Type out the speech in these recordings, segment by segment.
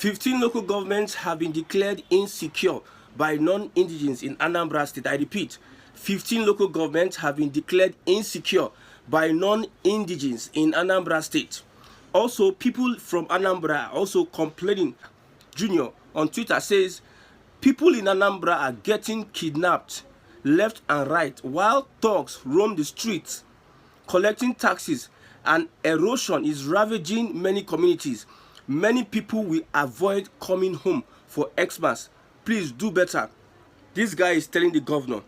15 local governments have been declared insecure by non-indigens in Anambra State. I repeat, 15 local governments have been declared insecure by non-indigens in Anambra State. Also, people from Anambra are also complaining. Junior on Twitter says, people in Anambra are getting kidnapped left and right while thugs roam the streets, collecting taxes, and erosion is ravaging many communities. Many people will avoid coming home for Xmas. Please do better. This guy is telling the governor,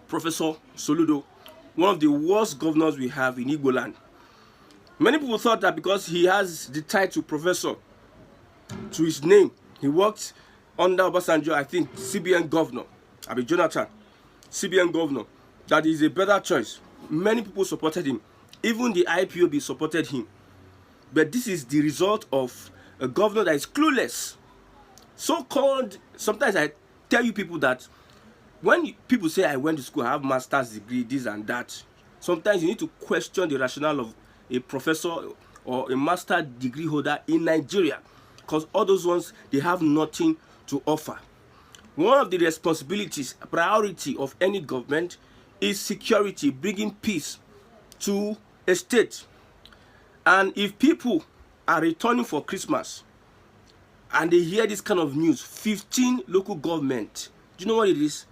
Professor Soludo, one of the worst governors we have in Igbo land. Many people thought that because he has the title professor to his name, he worked under Obasanjo, I think, CBN governor, Abi Jonathan, CBN governor, that is a better choice. Many people supported him. Even the IPOB supported him. But this is the result of a governor that is clueless. So-called, sometimes I tell you people that when people say I went to school, I have master's degree, this and that, sometimes you need to question the rationale of a professor or a master degree holder in Nigeria, because all those ones, they have nothing to offer. One of the responsibilities, priority of any government is security, bringing peace to a state. And if people are returning for Christmas and they hear this kind of news, 15 local government, do you know what it is?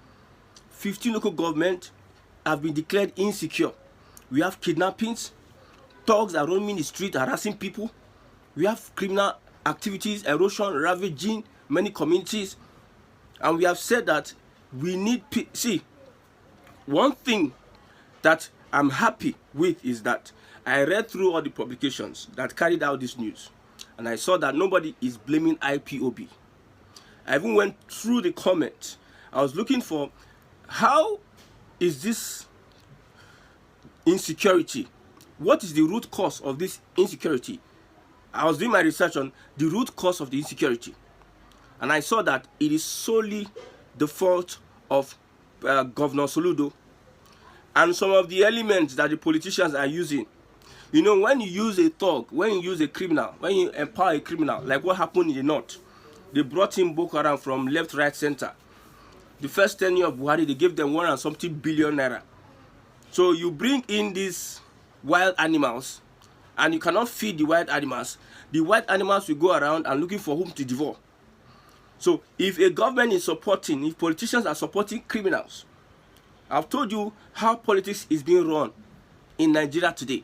15 local government have been declared insecure. We have kidnappings, thugs are roaming the street harassing people. We have criminal activities, erosion, ravaging many communities. And we have said that we need peace. See, one thing that I'm happy with is that I read through all the publications that carried out this news, and I saw that nobody is blaming IPOB. I even went through the comments. I was looking for how is this insecurity? What is the root cause of this insecurity? I was doing my research on the root cause of the insecurity, and I saw that it is solely the fault of Governor Soludo and some of the elements that the politicians are using. You know, when you use a thug, when you use a criminal, when you empower a criminal, like what happened in the north, they brought in Boko Haram from left, right, center. The first tenure of Buhari, they gave them 1 and something billion naira. So you bring in these wild animals, and you cannot feed the wild animals. The wild animals will go around and looking for whom to devour. So if a government is supporting, if politicians are supporting criminals, I've told you how politics is being run in Nigeria today.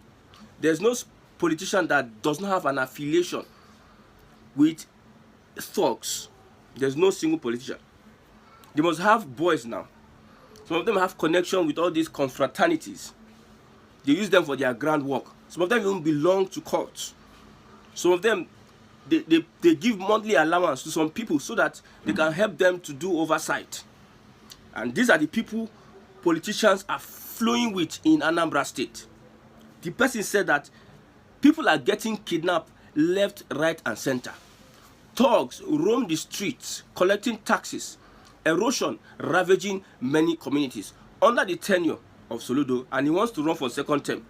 There's no politician that does not have an affiliation with thugs. There's no single politician. They must have boys now. Some of them have connection with all these confraternities. They use them for their grand work. Some of them even belong to cults. Some of them, they give monthly allowance to some people so that they can help them to do oversight. And these are the people politicians are flowing with in Anambra State. The person said that people are getting kidnapped left, right, and center. Thugs roam the streets, collecting taxes, erosion, ravaging many communities under the tenure of Soludo, and he wants to run for second term.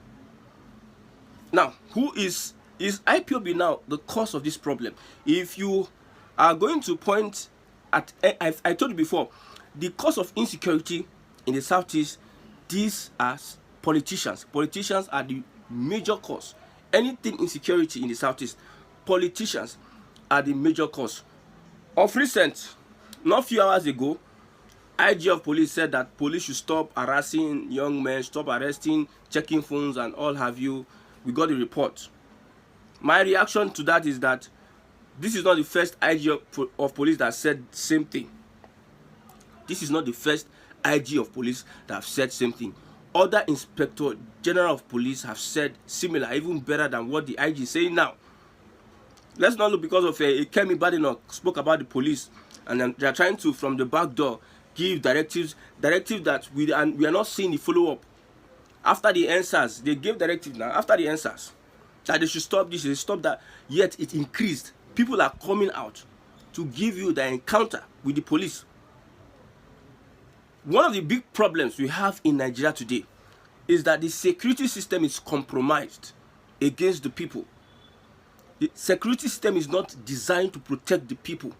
Now, who is IPOB now the cause of this problem? If you are going to point at, I told you before, the cause of insecurity in the Southeast, these are politicians. Politicians are the major cause. Anything insecurity in the Southeast, politicians are the major cause. Of recent, not few hours ago, IG of police said that police should stop harassing young men, stop arresting, checking phones and all have you. We got the report. My reaction to that is that this is not the first IG of police that said the same thing. This is not the first IG of police that have said same thing. Other Inspector General of Police have said similar, even better than what the IG is saying now. Let's not look because of Kemi Badenoch spoke about the police, and then they are trying to, from the back door, give directives that we are not seeing the follow-up. After the answers, they gave directive now, after the answers, that they should stop this, they stop that, yet it increased. People are coming out to give you the encounter with the police. One of the big problems we have in Nigeria today is that the security system is compromised against the people. The security system is not designed to protect the people.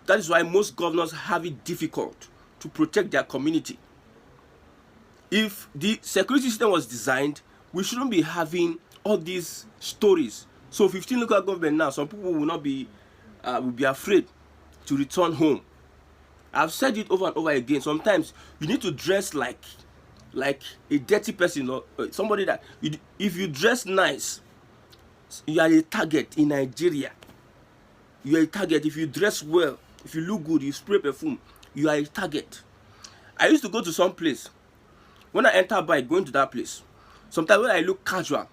That is why most governors have it difficult to protect their community. If the security system was designed, we shouldn't be having all these stories. So 15 local government now, some people will be afraid to return home. I've said it over and over again. Sometimes you need to dress like a dirty person, or somebody that if you dress nice, you are a target in Nigeria. You are a target. If you dress well, if you look good, you spray perfume, you are a target. I used to go to some place. When I enter bike, going to that place, sometimes when I look casual,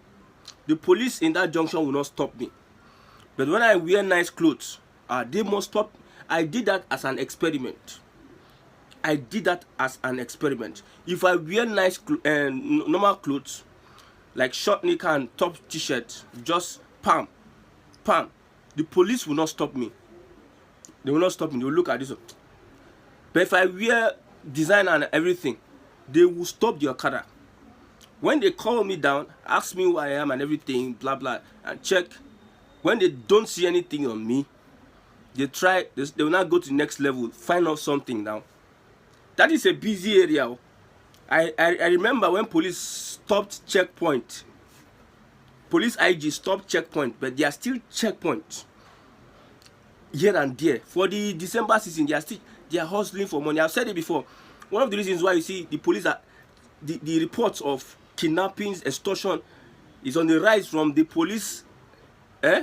the police in that junction will not stop me. But when I wear nice clothes, they must stop. I did that as an experiment. If I wear nice normal clothes, like short knicker and top t-shirt, just palm, the police will not stop me. They will not stop me. They will look at this. But if I wear design and everything, they will stop the Okada. When they call me down, ask me who I am and everything, blah blah, and check. When they don't see anything on me, they will not go to the next level, find out something now. That is a busy area. I remember when police stopped checkpoint. Police IG stopped checkpoint, but there are still checkpoints here and there. For the December season, they are hustling for money. I've said it before. One of the reasons why you see the police the reports of kidnappings, extortion is on the rise from the police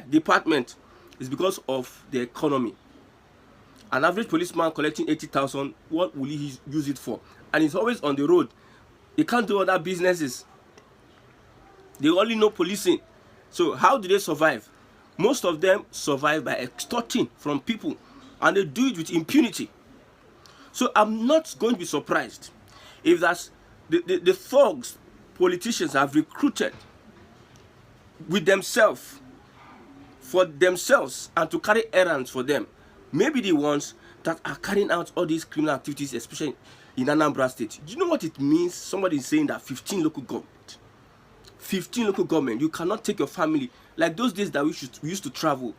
department is because of the economy. An average policeman collecting 80,000, what will he use it for? And he's always on the road. They can't do other businesses. They only know policing. So how do they survive? Most of them survive by extorting from people, and they do it with impunity. So I'm not going to be surprised if that's the thugs politicians have recruited with themselves, for themselves, and to carry errands for them. Maybe the ones that are carrying out all these criminal activities, especially in Anambra State. Do you know what it means? Somebody is saying that 15 local government. 15 local government. You cannot take your family. Like those days that we used to travel.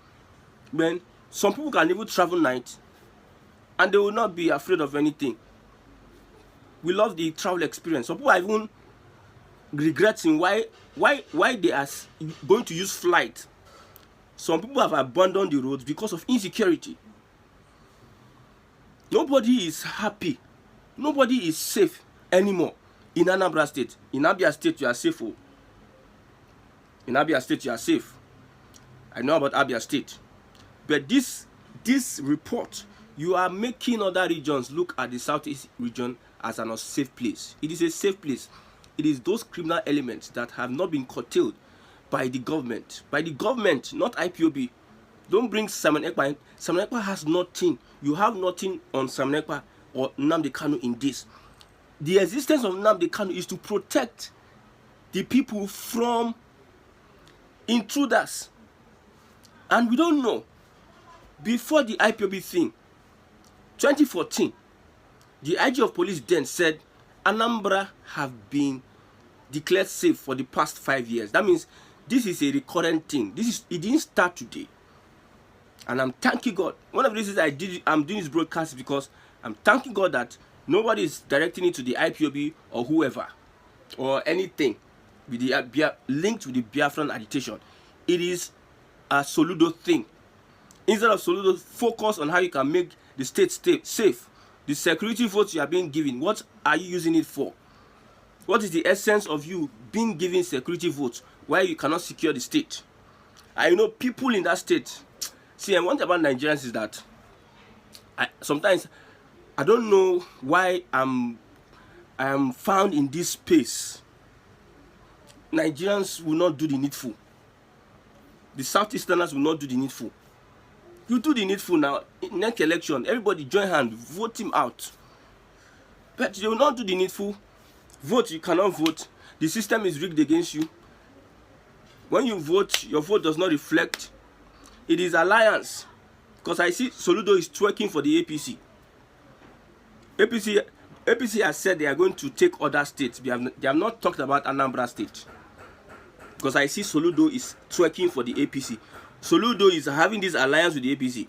Man, some people can even travel night and they will not be afraid of anything. We love the travel experience. Some people are even regretting why they are going to use flight. Some people have abandoned the roads because of insecurity. Nobody is happy. Nobody is safe anymore in Anambra State. In Abia State, you are safe. Oh. In Abia State, you are safe. I know about Abia State. But this report, you are making other regions look at the Southeast region as an unsafe place. It is a safe place. It is those criminal elements that have not been curtailed by the government. By the government, not IPOB. Don't bring Simon Ekpa in. Simon Ekpa has nothing. You have nothing on Simon Ekpa or Nnamdi Kanu in this. The existence of Nnamdi Kanu is to protect the people from intruders. And we don't know. Before the IPOB thing, 2014, the IG of police then said Anambra have been declared safe for the past 5 years. That means this is a recurrent thing. It didn't start today. And I'm thanking God. One of the reasons I'm doing this broadcast is because I'm thanking God that nobody is directing it to the IPOB or whoever or anything with the linked with the Biafran agitation. It is a Soludo thing. Instead of Soludo, focus on how you can make the state safe. The security votes you are being given, what are you using it for? What is the essence of you being given security votes while you cannot secure the state? I know people in that state. See, and one thing about Nigerians is that sometimes I don't know why I am found in this space. Nigerians will not do the needful. The Southeasterners will not do the needful. You do the needful now. In next election, everybody join hand, vote him out. But they will not do the needful. Vote, you cannot vote. The system is rigged against you. When you vote, your vote does not reflect. It is alliance. Because I see Soludo is twerking for the APC. APC has said they are going to take other states. They have not talked about Anambra State. Because I see Soludo is twerking for the APC. Soludo is having this alliance with the APC.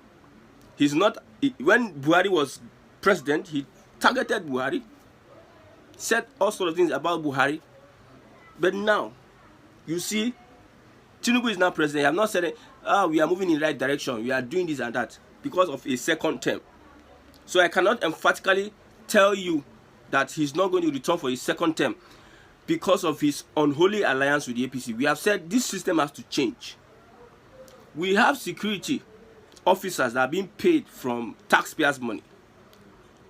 He's not. When Buhari was president, he targeted Buhari, said all sorts of things about Buhari. But now, you see, Tinubu is now president. He have not said, we are moving in the right direction. We are doing this and that because of a second term. So I cannot emphatically tell you that he's not going to return for his second term because of his unholy alliance with the APC. We have said this system has to change. We have security officers that are being paid from taxpayers' money.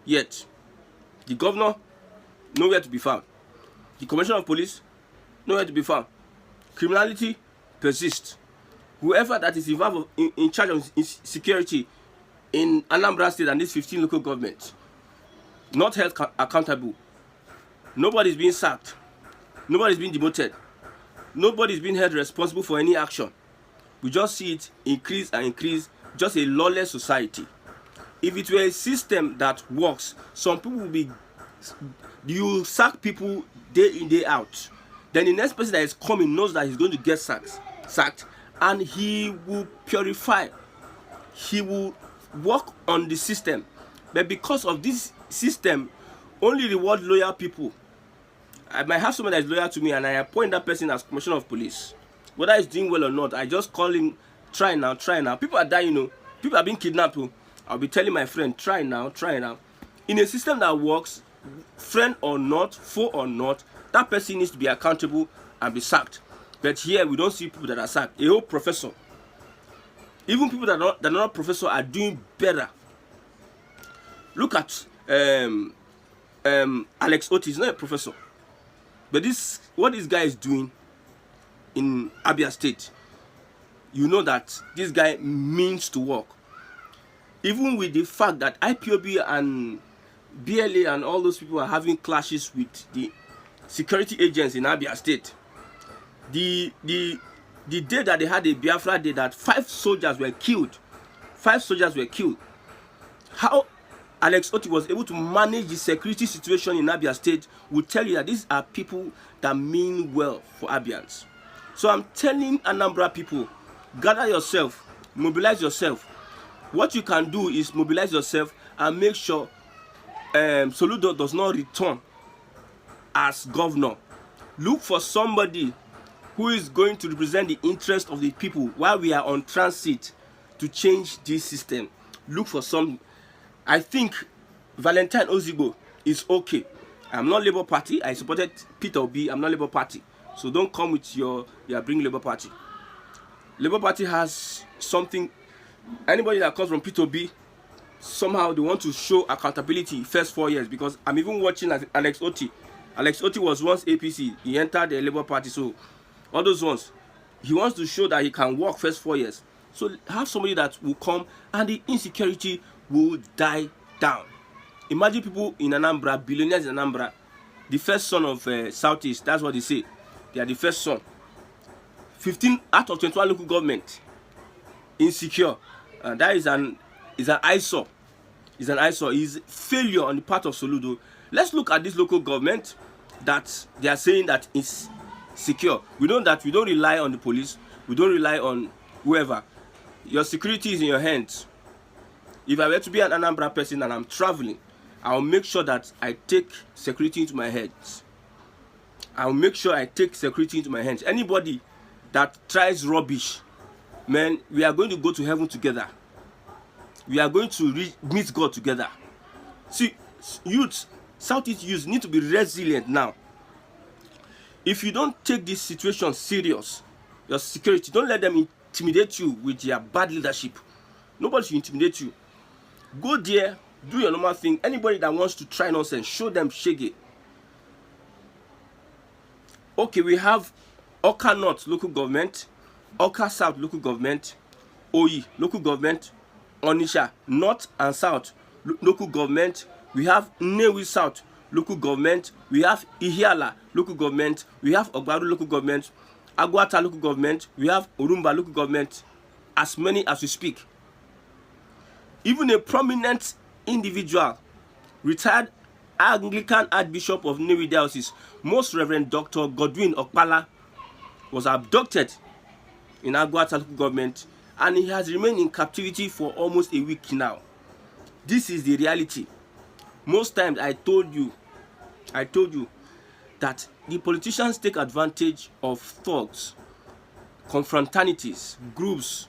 Yet, the governor, nowhere to be found. The commissioner of police, nowhere to be found. Criminality persists. Whoever that is involved in charge of security in Anambra State and these 15 local governments, not held accountable. Nobody's being sacked. Nobody's being demoted. Nobody's being held responsible for any action. We just see it increase and increase, just a lawless society. If it were a system that works, some people will be, you sack people day in, day out. Then the next person that is coming knows that he's going to get sacked, and he will purify. He will work on the system. But because of this system, only reward loyal people. I might have someone that is loyal to me and I appoint that person as commissioner of police. Whether he's doing well or not, I just call him, try now, try now. People are dying, you know. People are being kidnapped. I'll be telling my friend, try now, try now. In a system that works, friend or not, foe or not, that person needs to be accountable and be sacked. But here, we don't see people that are sacked. A whole professor. Even people that are not professor are doing better. Look at Alex Oti. He's not a professor. But what this guy is doing in Abia State, you know that this guy means to work. Even with the fact that IPOB and BLA and all those people are having clashes with the security agents in Abia State. The day that they had a Biafra day, that 5 soldiers were killed. 5 soldiers were killed. How Alex Oti was able to manage the security situation in Abia State will tell you that these are people that mean well for Abians. So I'm telling Anambra people, gather yourself, mobilize yourself. What you can do is mobilize yourself and make sure Soludo does not return as governor. Look for somebody who is going to represent the interest of the people while we are on transit to change this system. Look for some. I think Valentine Ozigbo is okay. I'm not Labour Party. I supported Peter Obi. I'm not Labour Party. So don't come with your bring Labour Party. Labour Party has something. Anybody that comes from Peter Obi, somehow they want to show accountability first 4 years, because I'm even watching Alex Oti. Alex Oti was once APC. He entered the Labour Party. So all those ones, he wants to show that he can work first 4 years. So have somebody that will come and the insecurity will die down. Imagine people in Anambra, billionaires in Anambra, the first son of Southeast, that's what they say. They are the first son. 15 out of 21 local government insecure. That is an eyesore. It's an eyesore. It's failure on the part of Soludo. Let's look at this local government that they are saying that is secure. We know that we don't rely on the police. We don't rely on whoever. Your security is in your hands. If I were to be an Anambra person and I'm traveling, I'll make sure that I take security into my hands. I'll make sure I take security into my hands. Anybody that tries rubbish, man, we are going to go to heaven together. We are going to meet God together. See, youth, Southeast youth need to be resilient now. If you don't take this situation serious, your security, don't let them intimidate you with their bad leadership. Nobody should intimidate you. Go there, do your normal thing. Anybody that wants to try nonsense, show them shege. Okay, we have Oka North local government, Oka South local government, Oyi local government, Onisha North and South local government. We have Nnewi South local government. We have Ihiala local government. We have Ogbaru local government, Agwata local government. We have Urumba local government. As many as we speak. Even a prominent individual, retired Anglican Archbishop of Nnewi Diocese, Most Reverend Dr. Godwin Okpala, was abducted in Agwata local government and he has remained in captivity for almost a week now. This is the reality. Most times I told you that the politicians take advantage of thugs, confraternities, groups,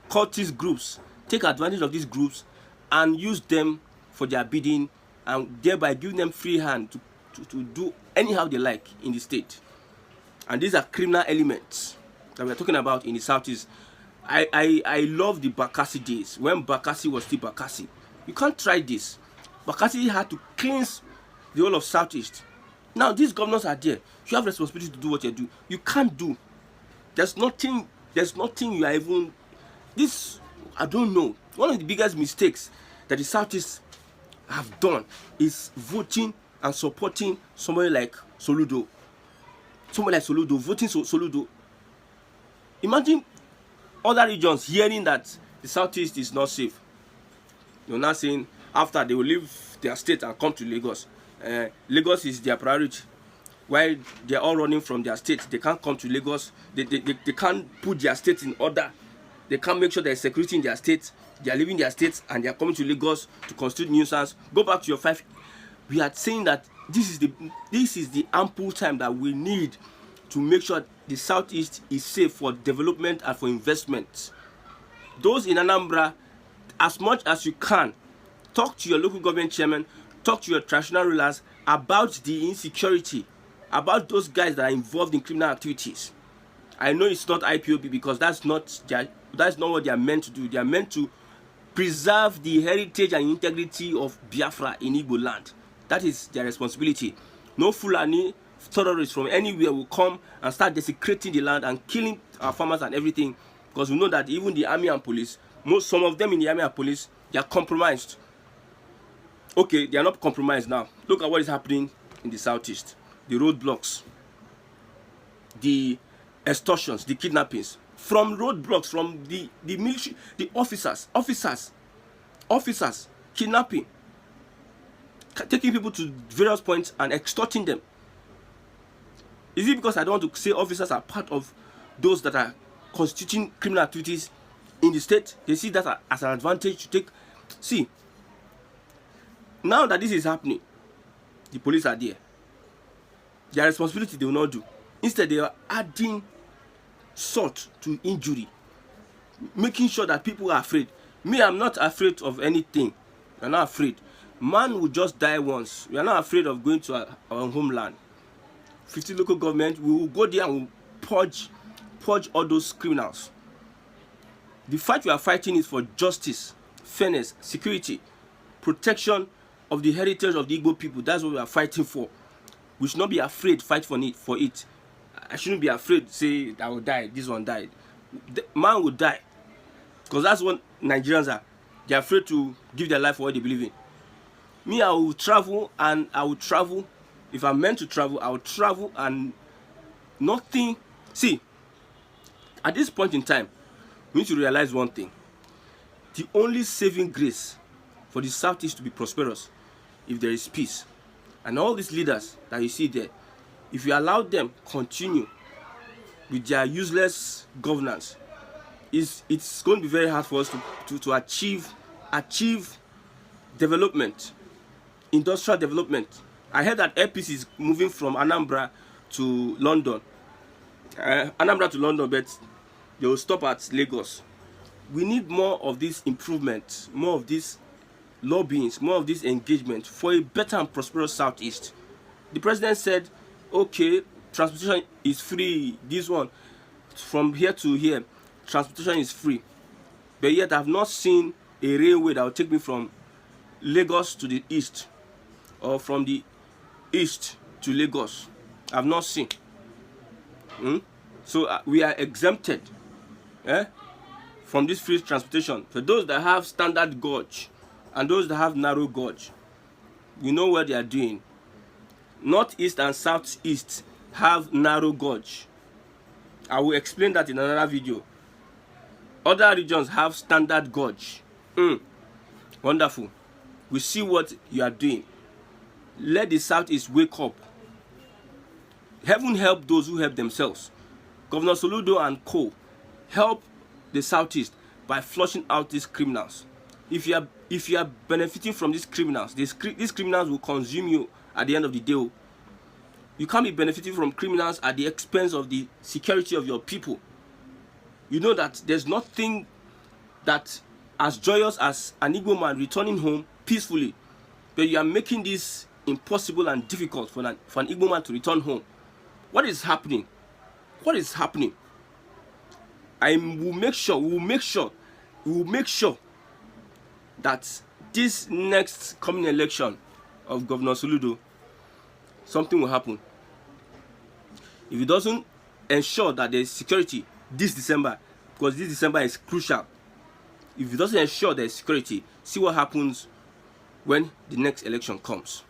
cultist groups, take advantage of these groups and use them for their bidding, and thereby give them free hand to do anyhow they like in the state. And these are criminal elements that we are talking about in the Southeast. I love the Bakassi days, when Bakassi was still Bakassi. You can't try this. Bakassi had to cleanse the whole of Southeast. Now these governors are there. You have responsibility to do what you do. You can't do. There's nothing you are even... This, I don't know. One of the biggest mistakes that the Southeast have done is voting and supporting somebody like Soludo. Somebody like Soludo, voting Soludo. Imagine other regions hearing that the Southeast is not safe. You're not saying after they will leave their state and come to Lagos. Lagos is their priority. While they're all running from their state, they can't come to Lagos. They can't put their state in order. They can't make sure there's security in their state. They are leaving their states and they are coming to Lagos to constitute nuisance. Go back to your 5. We are saying that this is the ample time that we need to make sure the Southeast is safe for development and for investment. Those in Anambra, as much as you can, talk to your local government chairman, talk to your traditional rulers about the insecurity, about those guys that are involved in criminal activities. I know it's not IPOB because that's not what they are meant to do. They are meant to preserve the heritage and integrity of Biafra in Igbo land. That is their responsibility. No Fulani terrorists from anywhere will come and start desecrating the land and killing our farmers and everything, because we know that even the army and police, some of them in the army and police, they are compromised. Okay, they are not compromised now. Look at what is happening in the Southeast. The roadblocks, the extortions, the kidnappings. From roadblocks, from the military, the officers kidnapping, taking people to various points and extorting them. Is it because I don't want to say officers are part of those that are constituting criminal activities in the state? They see that as an advantage to take. See, now that this is happening, the police are there. Their responsibility they will not do. Instead, they are adding salt to injury, making sure that people are afraid. Me, I'm not afraid of anything. I'm not afraid. Man will just die once. We are not afraid of going to our homeland. 50 local government, we will go there and we'll purge all those criminals. The fight we are fighting is for justice, fairness, security, protection of the heritage of the Igbo people. That's what we are fighting for. We should not be afraid, fight for it. I shouldn't be afraid, say, I will die, this one died. The man will die. Because that's what Nigerians are. They are afraid to give their life for what they believe in. Me, I will travel, and I will travel. If I'm meant to travel, I will travel, and nothing. See, at this point in time, we need to realize one thing. The only saving grace for the Southeast to be prosperous, if there is peace. And all these leaders that you see there, if you allow them continue with their useless governance, it's going to be very hard for us to achieve development, industrial development. I heard that APC is moving from Anambra to London. But they will stop at Lagos. We need more of this improvement, more of this lobbying, more of this engagement for a better and prosperous Southeast. The president said, okay, transportation is free. This one, from here to here, transportation is free. But yet I have not seen a railway that will take me from Lagos to the east, or from the east to Lagos. I have not seen. So we are exempted from this free transportation. For those that have standard gauge and those that have narrow gauge, we know what they are doing. Northeast and Southeast have narrow gauge. I will explain that in another video. Other regions have standard gauge. Wonderful. We see what you are doing. Let the Southeast wake up. Heaven help those who help themselves. Governor Soludo and co. help the Southeast by flushing out these criminals. If you are benefiting from these criminals, these criminals will consume you at the end of the day. You can't be benefiting from criminals at the expense of the security of your people. You know that there's nothing that as joyous as an Igbo man returning home peacefully, but you are making this impossible and difficult for an Igbo man to return home. What is happening? What is happening? We will make sure that this next coming election of Governor Soludo, something will happen. If it doesn't ensure that there is security this December, because this December is crucial, if it doesn't ensure there is security, see what happens when the next election comes.